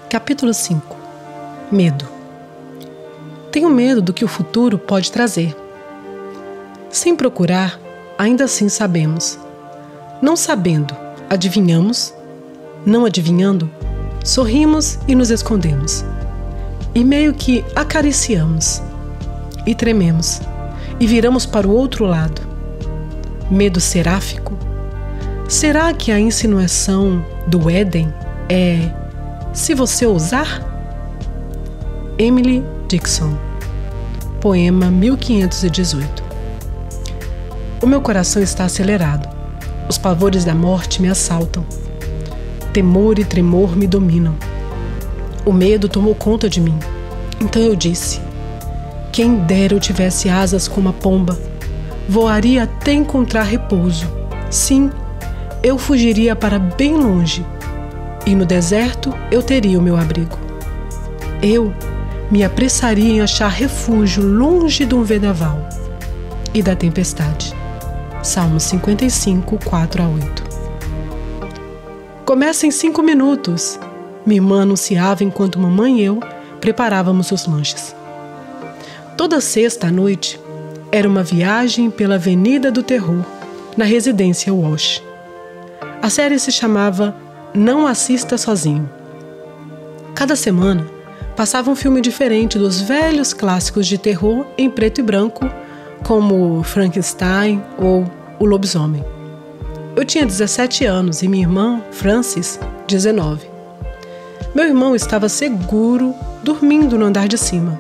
Capítulo 5. Medo. Tenho medo do que o futuro pode trazer. Sem procurar, ainda assim sabemos. Não sabendo, adivinhamos. Não adivinhando, sorrimos e nos escondemos. E meio que acariciamos. E trememos. E viramos para o outro lado. Medo seráfico? Será que a insinuação do Éden é "se você ousar"? Emily Dickinson. Poema 1518. O meu coração está acelerado. Os pavores da morte me assaltam. Temor e tremor me dominam. O medo tomou conta de mim. Então eu disse: quem dera eu tivesse asas como a pomba. Voaria até encontrar repouso. Sim, eu fugiria para bem longe. E no deserto eu teria o meu abrigo. Eu me apressaria em achar refúgio longe de um vendaval e da tempestade. Salmos 55, 4-8. Começa em 5 minutos, minha irmã anunciava enquanto mamãe e eu preparávamos os lanches. Toda sexta à noite era uma viagem pela Avenida do Terror, na residência Walsh. A série se chamava Não Assista Sozinho. Cada semana passava um filme diferente dos velhos clássicos de terror em preto e branco, como Frankenstein ou O Lobisomem. Eu tinha 17 anos e minha irmã, Frances, 19. Meu irmão estava seguro, dormindo no andar de cima,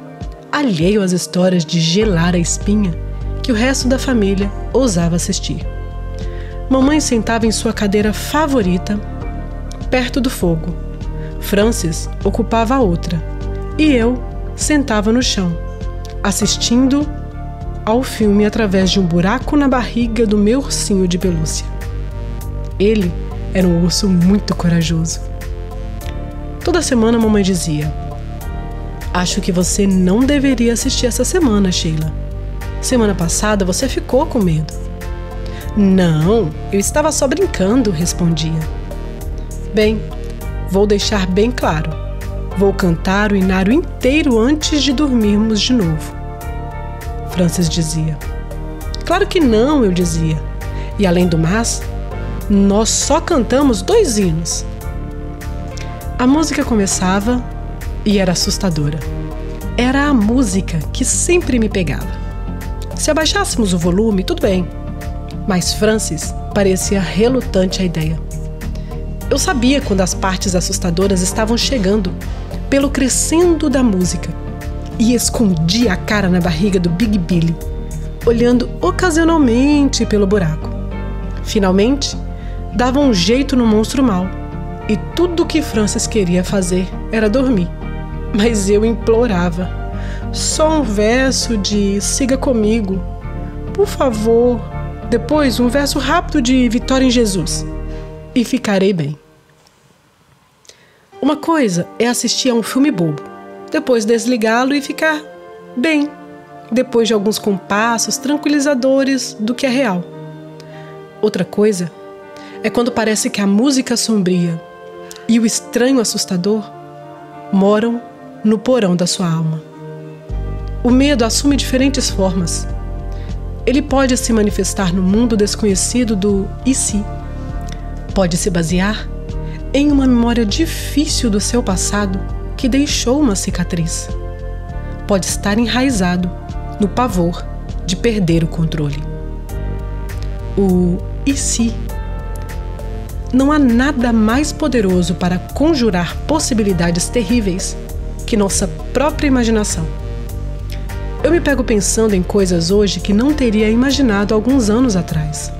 alheio às histórias de gelar a espinha que o resto da família ousava assistir. Mamãe sentava em sua cadeira favorita, perto do fogo. Frances ocupava a outra e eu sentava no chão, assistindo ao filme através de um buraco na barriga do meu ursinho de pelúcia. Ele era um urso muito corajoso. Toda semana a mamãe dizia: acho que você não deveria assistir essa semana, Sheila. Semana passada você ficou com medo. Não, eu estava só brincando, respondia. Bem, vou deixar bem claro. Vou cantar o inário inteiro antes de dormirmos de novo. Frances dizia. Claro que não, eu dizia. E além do mais, nós só cantamos 2 hinos. A música começava e era assustadora. Era a música que sempre me pegava. Se abaixássemos o volume, tudo bem. Mas Frances parecia relutante à ideia. Eu sabia quando as partes assustadoras estavam chegando, pelo crescendo da música, e escondia a cara na barriga do Big Billy, olhando ocasionalmente pelo buraco. Finalmente, dava um jeito no monstro mau, e tudo o que Frances queria fazer era dormir. Mas eu implorava. Só um verso de "Siga comigo", por favor. Depois um verso rápido de "Vitória em Jesus", e ficarei bem. Uma coisa é assistir a um filme bobo, depois desligá-lo e ficar bem, depois de alguns compassos tranquilizadores do que é real. Outra coisa é quando parece que a música sombria e o estranho assustador moram no porão da sua alma. O medo assume diferentes formas. Ele pode se manifestar no mundo desconhecido do "e se". Pode se basear em uma memória difícil do seu passado que deixou uma cicatriz. Pode estar enraizado no pavor de perder o controle. O "e se". Não há nada mais poderoso para conjurar possibilidades terríveis que nossa própria imaginação. Eu me pego pensando em coisas hoje que não teria imaginado alguns anos atrás.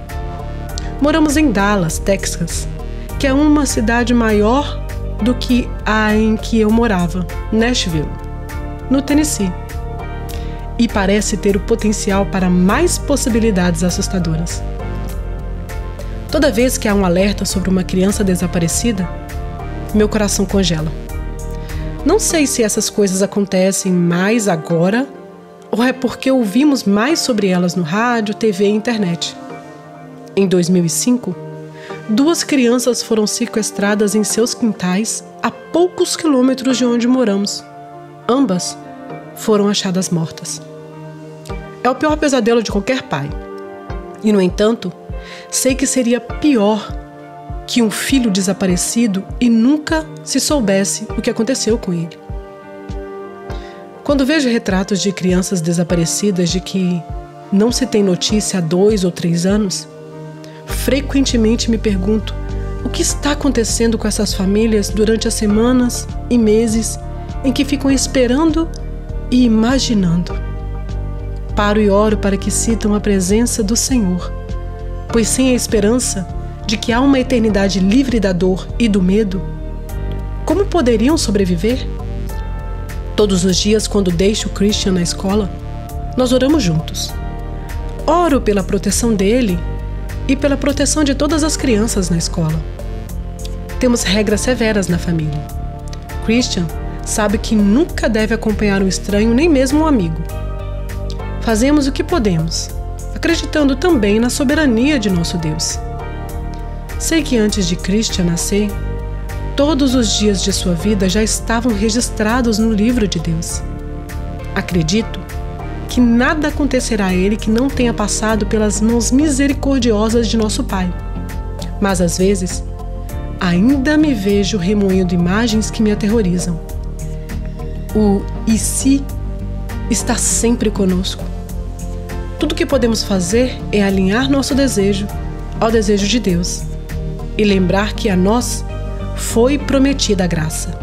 Moramos em Dallas, Texas, que é uma cidade maior do que a em que eu morava, Nashville, no Tennessee. E parece ter o potencial para mais possibilidades assustadoras. Toda vez que há um alerta sobre uma criança desaparecida, meu coração congela. Não sei se essas coisas acontecem mais agora ou é porque ouvimos mais sobre elas no rádio, TV e internet. Em 2005, 2 crianças foram sequestradas em seus quintais a poucos quilômetros de onde moramos. Ambas foram achadas mortas. É o pior pesadelo de qualquer pai. E, no entanto, sei que seria pior que um filho desaparecido e nunca se soubesse o que aconteceu com ele. Quando vejo retratos de crianças desaparecidas de que não se tem notícia há 2 ou 3 anos, frequentemente me pergunto o que está acontecendo com essas famílias durante as semanas e meses em que ficam esperando e imaginando. Paro e oro para que sintam a presença do Senhor, pois sem a esperança de que há uma eternidade livre da dor e do medo, como poderiam sobreviver? Todos os dias, quando deixo o Christian na escola, nós oramos juntos. Oro pela proteção dele e pela proteção de todas as crianças na escola. Temos regras severas na família. Christian sabe que nunca deve acompanhar um estranho, nem mesmo um amigo. Fazemos o que podemos, acreditando também na soberania de nosso Deus. Sei que antes de Christian nascer, todos os dias de sua vida já estavam registrados no livro de Deus. Acredito que nada acontecerá a ele que não tenha passado pelas mãos misericordiosas de nosso Pai. Mas às vezes, ainda me vejo remoendo imagens que me aterrorizam. O "e se" está sempre conosco. Tudo o que podemos fazer é alinhar nosso desejo ao desejo de Deus e lembrar que a nós foi prometida a graça.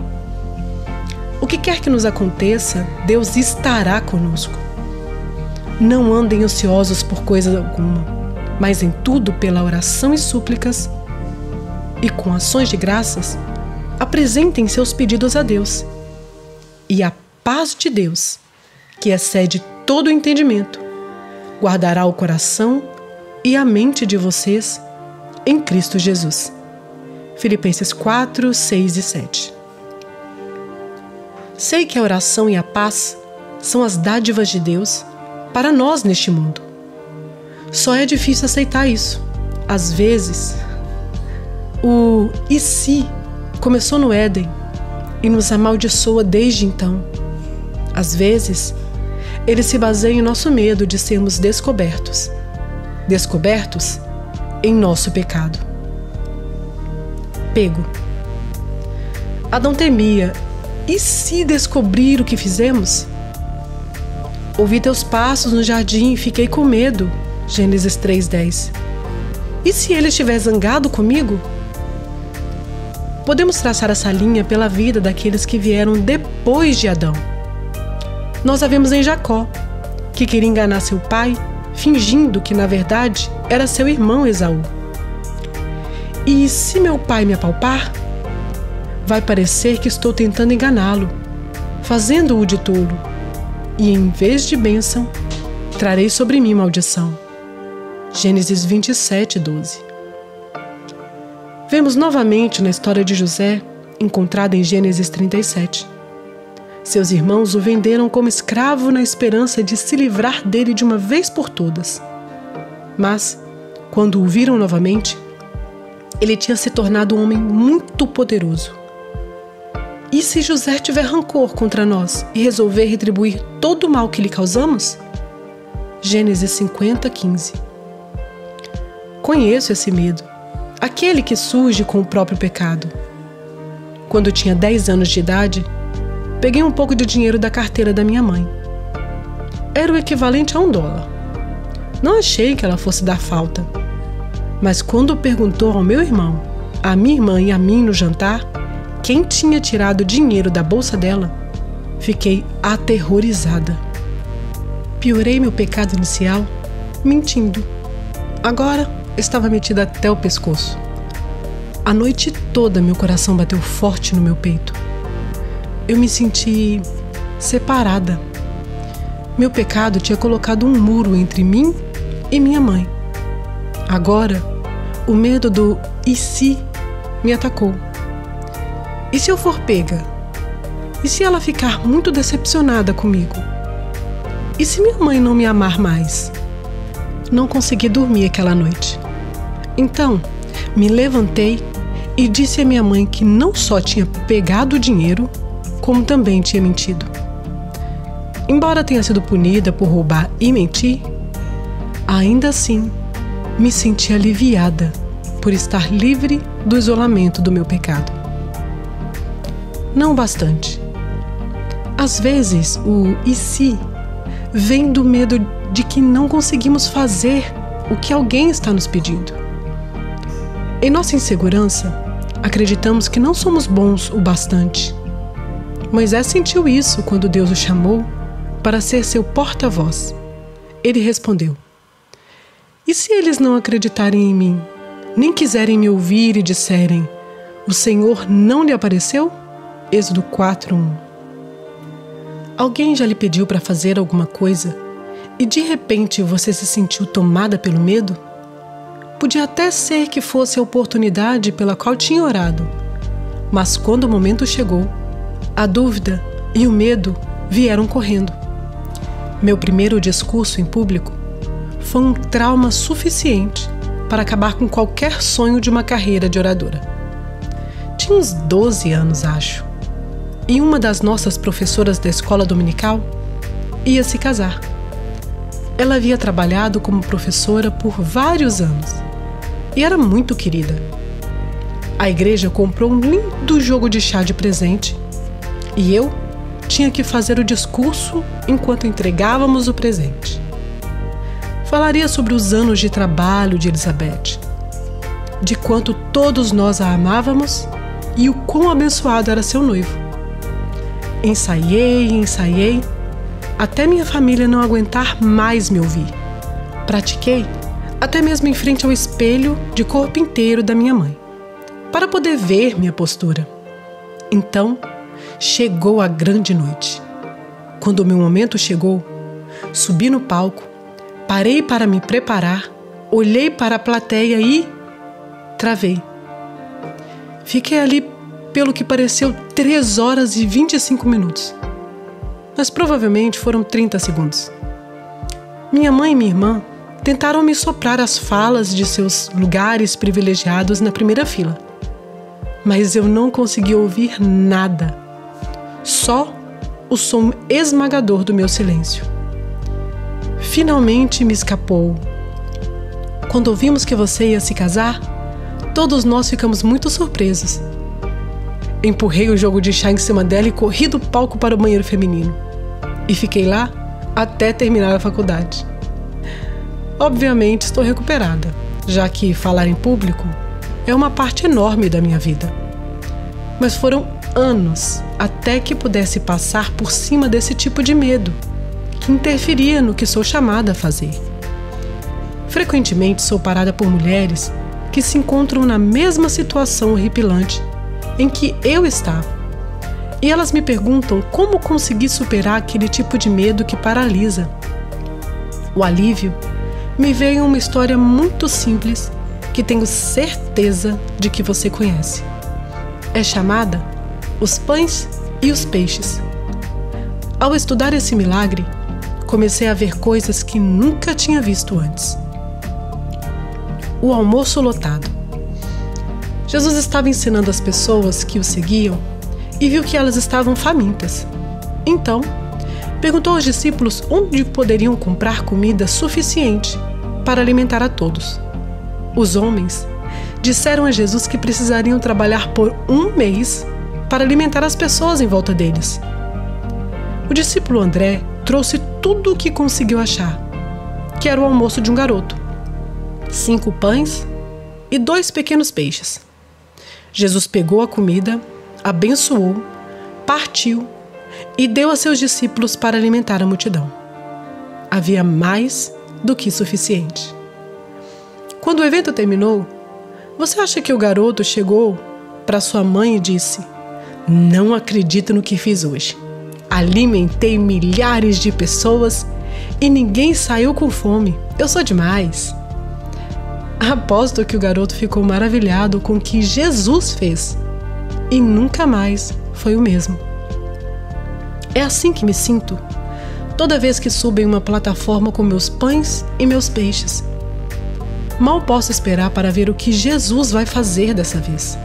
O que quer que nos aconteça, Deus estará conosco. Não andem ansiosos por coisa alguma, mas em tudo pela oração e súplicas e com ações de graças, apresentem seus pedidos a Deus. E a paz de Deus, que excede todo o entendimento, guardará o coração e a mente de vocês em Cristo Jesus. Filipenses 4, 6 e 7. Sei que a oração e a paz são as dádivas de Deus para nós neste mundo. Só é difícil aceitar isso. Às vezes, o "e se" começou no Éden e nos amaldiçoa desde então. Às vezes, ele se baseia em nosso medo de sermos descobertos em nosso pecado. Pego. Adão temia: e se descobrir o que fizemos? Ouvi teus passos no jardim e fiquei com medo. Gênesis 3:10. E se ele estiver zangado comigo? Podemos traçar essa linha pela vida daqueles que vieram depois de Adão. Nós a vemos em Jacó, que queria enganar seu pai, fingindo que na verdade era seu irmão Esaú. E se meu pai me apalpar, vai parecer que estou tentando enganá-lo, fazendo-o de tolo, e em vez de bênção, trarei sobre mim maldição. Gênesis 27:12. Vemos novamente na história de José, encontrada em Gênesis 37. Seus irmãos o venderam como escravo na esperança de se livrar dele de uma vez por todas. Mas, quando o viram novamente, ele tinha se tornado um homem muito poderoso. E se José tiver rancor contra nós e resolver retribuir todo o mal que lhe causamos? Gênesis 50:15. Conheço esse medo, aquele que surge com o próprio pecado. Quando tinha 10 anos de idade, peguei um pouco de dinheiro da carteira da minha mãe. Era o equivalente a $1. Não achei que ela fosse dar falta. Mas quando perguntou ao meu irmão, à minha irmã e a mim no jantar, quem tinha tirado o dinheiro da bolsa dela, fiquei aterrorizada. Piorei meu pecado inicial, mentindo. Agora estava metida até o pescoço. A noite toda meu coração bateu forte no meu peito. Eu me senti separada. Meu pecado tinha colocado um muro entre mim e minha mãe. Agora, o medo do "e se" me atacou. E se eu for pega? E se ela ficar muito decepcionada comigo? E se minha mãe não me amar mais? Não consegui dormir aquela noite. Então, me levantei e disse à minha mãe que não só tinha pegado o dinheiro, como também tinha mentido. Embora tenha sido punida por roubar e mentir, ainda assim me senti aliviada por estar livre do isolamento do meu pecado. Não bastante. Às vezes, o "e se" vem do medo de que não conseguimos fazer o que alguém está nos pedindo. Em nossa insegurança, acreditamos que não somos bons o bastante. Moisés sentiu isso quando Deus o chamou para ser seu porta-voz. Ele respondeu: "E se eles não acreditarem em mim, nem quiserem me ouvir e disserem: o Senhor não lhe apareceu?" Êxodo 4:1. Alguém já lhe pediu para fazer alguma coisa e de repente você se sentiu tomada pelo medo? Podia até ser que fosse a oportunidade pela qual tinha orado, mas quando o momento chegou, a dúvida e o medo vieram correndo. Meu primeiro discurso em público foi um trauma suficiente para acabar com qualquer sonho de uma carreira de oradora. Tinha uns 12 anos, acho, e uma das nossas professoras da escola dominical ia se casar. Ela havia trabalhado como professora por vários anos e era muito querida. A igreja comprou um lindo jogo de chá de presente e eu tinha que fazer o discurso enquanto entregávamos o presente. Falaria sobre os anos de trabalho de Elizabeth, de quanto todos nós a amávamos e o quão abençoado era seu noivo. Ensaiei, até minha família não aguentar mais me ouvir. Pratiquei até mesmo em frente ao espelho de corpo inteiro da minha mãe, para poder ver minha postura. Então, chegou a grande noite. Quando o meu momento chegou, subi no palco, parei para me preparar, olhei para a plateia e travei. Fiquei ali pelo que pareceu 3 horas e 25 minutos. Mas provavelmente foram 30 segundos. Minha mãe e minha irmã tentaram me soprar as falas de seus lugares privilegiados na primeira fila. Mas eu não consegui ouvir nada. Só o som esmagador do meu silêncio. Finalmente me escapou. Quando ouvimos que você ia se casar, todos nós ficamos muito surpresos. Empurrei o jogo de chá em cima dela e corri do palco para o banheiro feminino. E fiquei lá até terminar a faculdade. Obviamente estou recuperada, já que falar em público é uma parte enorme da minha vida. Mas foram anos até que pudesse passar por cima desse tipo de medo, que interferia no que sou chamada a fazer. Frequentemente sou parada por mulheres que se encontram na mesma situação horripilante em que eu estava. E elas me perguntam como consegui superar aquele tipo de medo que paralisa. O alívio me veio em uma história muito simples que tenho certeza de que você conhece. É chamada Os Pães e os Peixes. Ao estudar esse milagre, comecei a ver coisas que nunca tinha visto antes. O almoço lotado. Jesus estava ensinando as pessoas que o seguiam e viu que elas estavam famintas. Então, perguntou aos discípulos onde poderiam comprar comida suficiente para alimentar a todos. Os homens disseram a Jesus que precisariam trabalhar por 1 mês para alimentar as pessoas em volta deles. O discípulo André trouxe tudo o que conseguiu achar, que era o almoço de um garoto: 5 pães e 2 pequenos peixes. Jesus pegou a comida, abençoou, partiu e deu a seus discípulos para alimentar a multidão. Havia mais do que suficiente. Quando o evento terminou, você acha que o garoto chegou para sua mãe e disse: "Não acredito no que fiz hoje. Alimentei milhares de pessoas e ninguém saiu com fome. Eu sou demais"? Aposto que o garoto ficou maravilhado com o que Jesus fez e nunca mais foi o mesmo. É assim que me sinto toda vez que subo em uma plataforma com meus pães e meus peixes. Mal posso esperar para ver o que Jesus vai fazer dessa vez.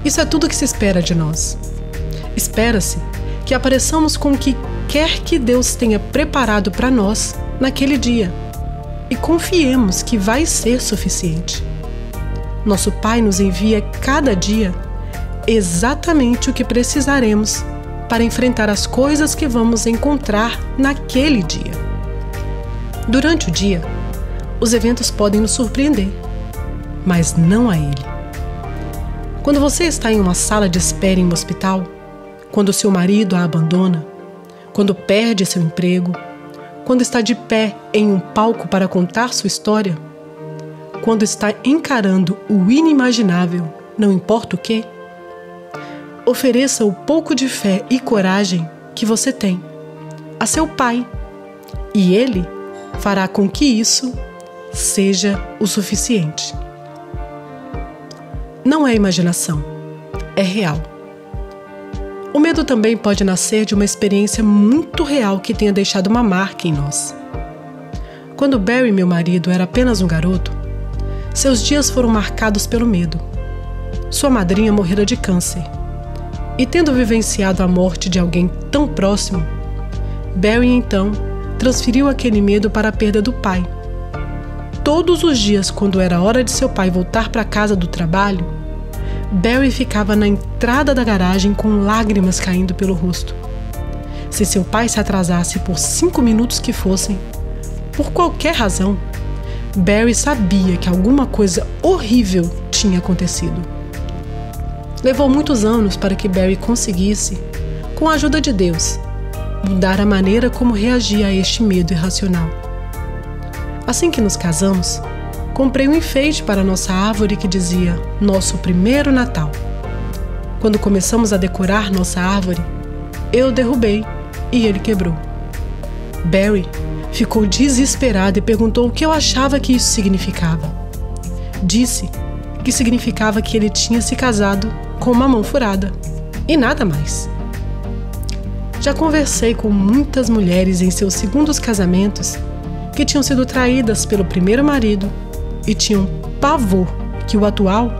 Isso é tudo que se espera de nós. Espera-se que apareçamos com o que quer que Deus tenha preparado para nós naquele dia e confiemos que vai ser suficiente. Nosso Pai nos envia cada dia exatamente o que precisaremos para enfrentar as coisas que vamos encontrar naquele dia. Durante o dia, os eventos podem nos surpreender, mas não a Ele. Quando você está em uma sala de espera em um hospital, quando seu marido a abandona, quando perde seu emprego, quando está de pé em um palco para contar sua história, quando está encarando o inimaginável, não importa o quê, ofereça o pouco de fé e coragem que você tem a seu Pai, e Ele fará com que isso seja o suficiente. Não é imaginação, é real. O medo também pode nascer de uma experiência muito real que tenha deixado uma marca em nós. Quando Barry, meu marido, era apenas um garoto, seus dias foram marcados pelo medo. Sua madrinha morrera de câncer. E tendo vivenciado a morte de alguém tão próximo, Barry então transferiu aquele medo para a perda do pai. Todos os dias, quando era hora de seu pai voltar para casa do trabalho, Barry ficava na entrada da garagem com lágrimas caindo pelo rosto. Se seu pai se atrasasse por 5 minutos que fossem, por qualquer razão, Barry sabia que alguma coisa horrível tinha acontecido. Levou muitos anos para que Barry conseguisse, com a ajuda de Deus, mudar a maneira como reagia a este medo irracional. Assim que nos casamos, comprei um enfeite para nossa árvore que dizia Nosso Primeiro Natal. Quando começamos a decorar nossa árvore, eu derrubei e ele quebrou. Barry ficou desesperado e perguntou o que eu achava que isso significava. Disse que significava que ele tinha se casado com uma mão furada e nada mais. Já conversei com muitas mulheres em seus segundos casamentos que tinham sido traídas pelo primeiro marido e tinham pavor que o atual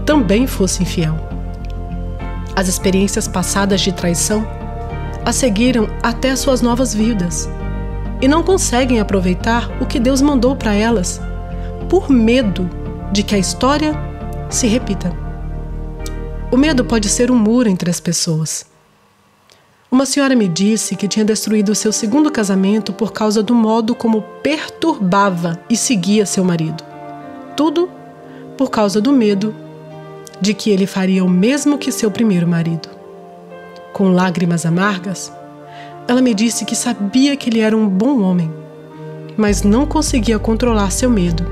também fosse infiel. As experiências passadas de traição as seguiram até as suas novas vidas e não conseguem aproveitar o que Deus mandou para elas por medo de que a história se repita. O medo pode ser um muro entre as pessoas. Uma senhora me disse que tinha destruído seu segundo casamento por causa do modo como perturbava e seguia seu marido. Tudo por causa do medo de que ele faria o mesmo que seu primeiro marido. Com lágrimas amargas, ela me disse que sabia que ele era um bom homem, mas não conseguia controlar seu medo,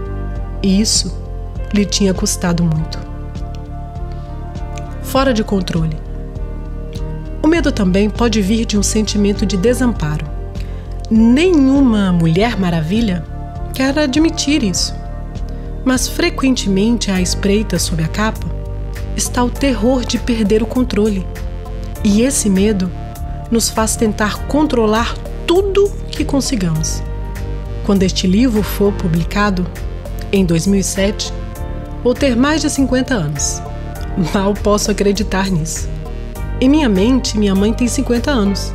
e isso lhe tinha custado muito. Fora de controle. O medo também pode vir de um sentimento de desamparo. Nenhuma Mulher Maravilha quer admitir isso, mas frequentemente à espreita sob a capa está o terror de perder o controle. E esse medo nos faz tentar controlar tudo que consigamos. Quando este livro for publicado, em 2007, vou ter mais de 50 anos. Mal posso acreditar nisso. Em minha mente, minha mãe tem 50 anos,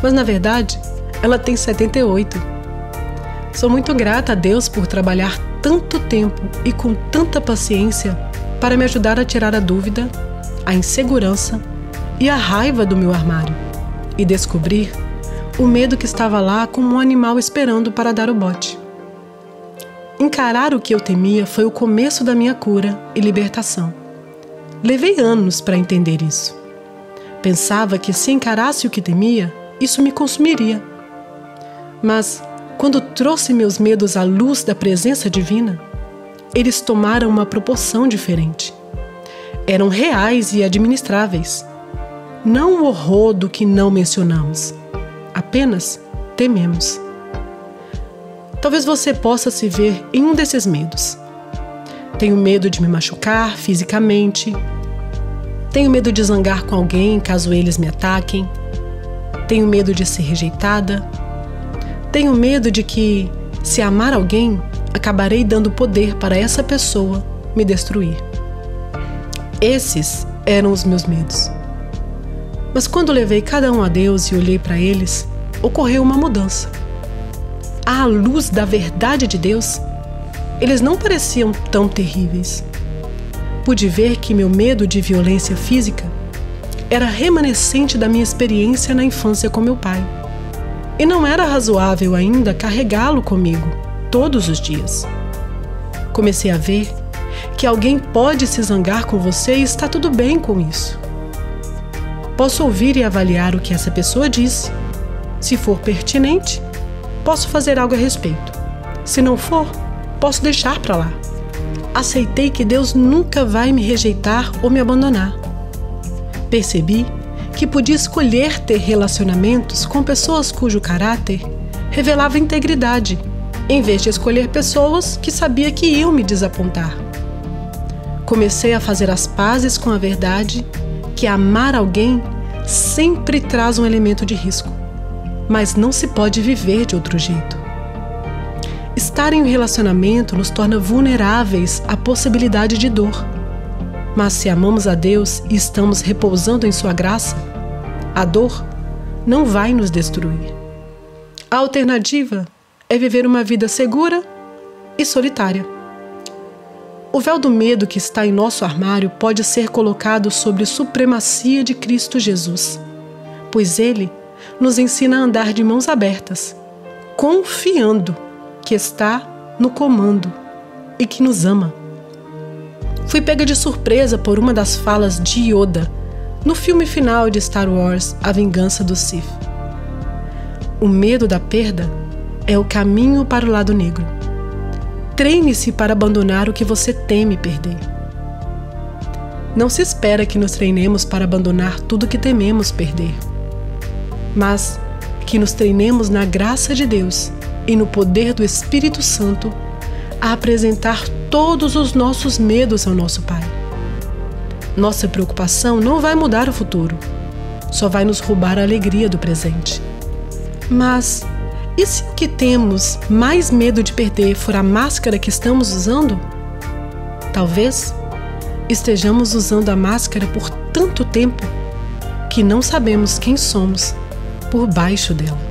mas na verdade, ela tem 78. Sou muito grata a Deus por trabalhar tanto tempo e com tanta paciência para me ajudar a tirar a dúvida, a insegurança e a raiva do meu armário e descobrir o medo que estava lá como um animal esperando para dar o bote. Encarar o que eu temia foi o começo da minha cura e libertação. Levei anos para entender isso. Pensava que se encarasse o que temia, isso me consumiria. Mas, quando trouxe meus medos à luz da presença divina, eles tomaram uma proporção diferente. Eram reais e administráveis. Não o horror do que não mencionamos. Apenas tememos. Talvez você possa se ver em um desses medos. Tenho medo de me machucar fisicamente. Tenho medo de zangar com alguém caso eles me ataquem. Tenho medo de ser rejeitada. Tenho medo de que, se amar alguém, acabarei dando poder para essa pessoa me destruir. Esses eram os meus medos. Mas quando levei cada um a Deus e olhei para eles, ocorreu uma mudança. À luz da verdade de Deus, eles não pareciam tão terríveis. Pude ver que meu medo de violência física era remanescente da minha experiência na infância com meu pai. E não era razoável ainda carregá-lo comigo todos os dias. Comecei a ver que alguém pode se zangar com você e está tudo bem com isso. Posso ouvir e avaliar o que essa pessoa disse. Se for pertinente, posso fazer algo a respeito. Se não for, posso deixar para lá. Aceitei que Deus nunca vai me rejeitar ou me abandonar. Percebi que podia escolher ter relacionamentos com pessoas cujo caráter revelava integridade, em vez de escolher pessoas que sabia que iam me desapontar. Comecei a fazer as pazes com a verdade que amar alguém sempre traz um elemento de risco, mas não se pode viver de outro jeito. Estar em um relacionamento nos torna vulneráveis à possibilidade de dor. Mas se amamos a Deus e estamos repousando em sua graça, a dor não vai nos destruir. A alternativa é viver uma vida segura e solitária. O véu do medo que está em nosso armário pode ser colocado sobre a supremacia de Cristo Jesus, pois Ele nos ensina a andar de mãos abertas, confiando que está no comando e que nos ama. Fui pega de surpresa por uma das falas de Yoda no filme final de Star Wars, A Vingança do Sith. O medo da perda é o caminho para o lado negro. Treine-se para abandonar o que você teme perder. Não se espera que nos treinemos para abandonar tudo que tememos perder, mas que nos treinemos na graça de Deus e no poder do Espírito Santo a apresentar todos os nossos medos ao nosso Pai. Nossa preocupação não vai mudar o futuro, só vai nos roubar a alegria do presente. Mas e se o que temos mais medo de perder for a máscara que estamos usando? Talvez estejamos usando a máscara por tanto tempo que não sabemos quem somos por baixo dela.